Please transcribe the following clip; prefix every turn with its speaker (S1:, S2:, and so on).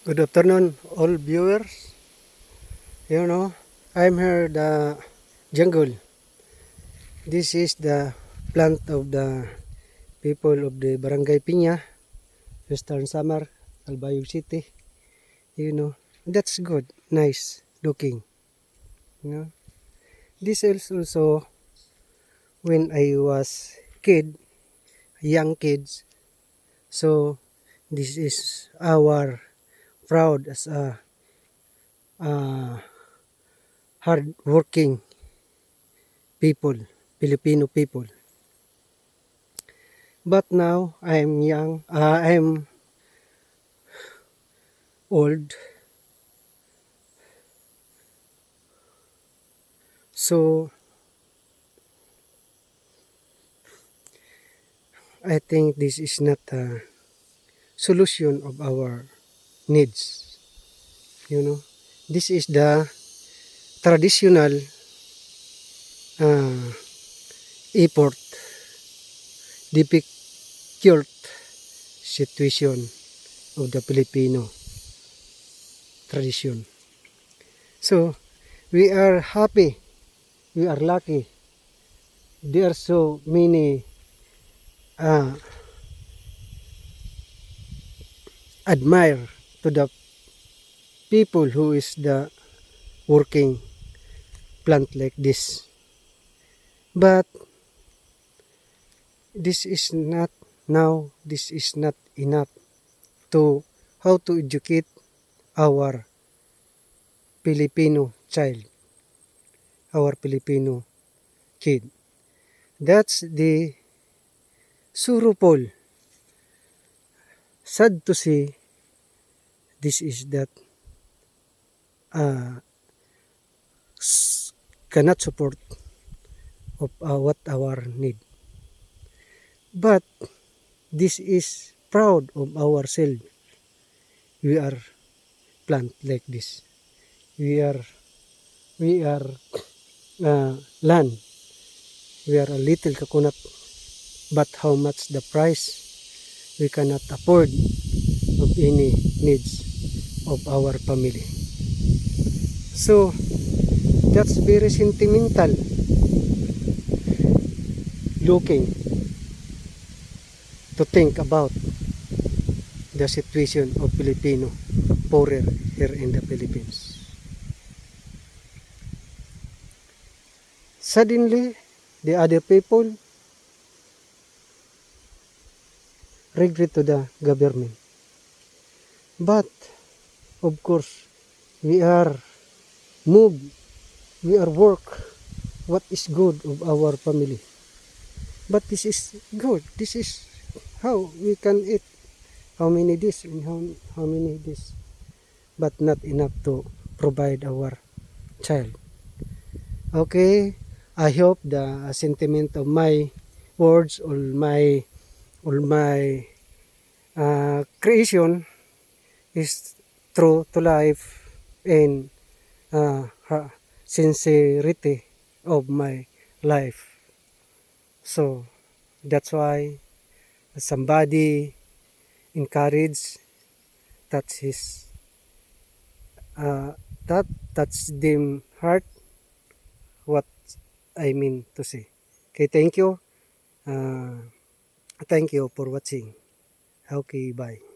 S1: Good afternoon, all viewers. I'm here the jungle. This is the plant of the people of the Barangay Piña, Western Samar, Albayog City. That's good, nice looking. You know, this is also when I was young kids. So this is our proud as a hard working people, Filipino people. But now I'm young, I'm old. So I think this is not a solution of our needs. This is the traditional uh, effort, difficult situation of the Filipino tradition. So we are happy, we are lucky. There are so many uh, admire to the people who is the working plant like this. But this is not this is not enough to how to educate our Filipino child, our Filipino kid. That's the sorrowful, sad to see. This is that uh, cannot support of what our need. But this is proud of ourselves. We are plant like this. We are we are land. We are a little coconut. But how much the price we cannot afford of any needs of our family. So that's very sentimental looking to think about the situation of Filipino poorer here in the Philippines. Suddenly, the other people regret to the government. But, of course, we are moved, we are work what is good of our family. But this is good. This is how we can eat. How many this and how many this. But not enough to provide our child. Okay, I hope the sentiment of my words or my creation is true to life and sincerity of my life. So that's why somebody encourage touch his that touch them heart what I mean to say. Okay, thank you. Uh, Thank you for watching. Okay, bye.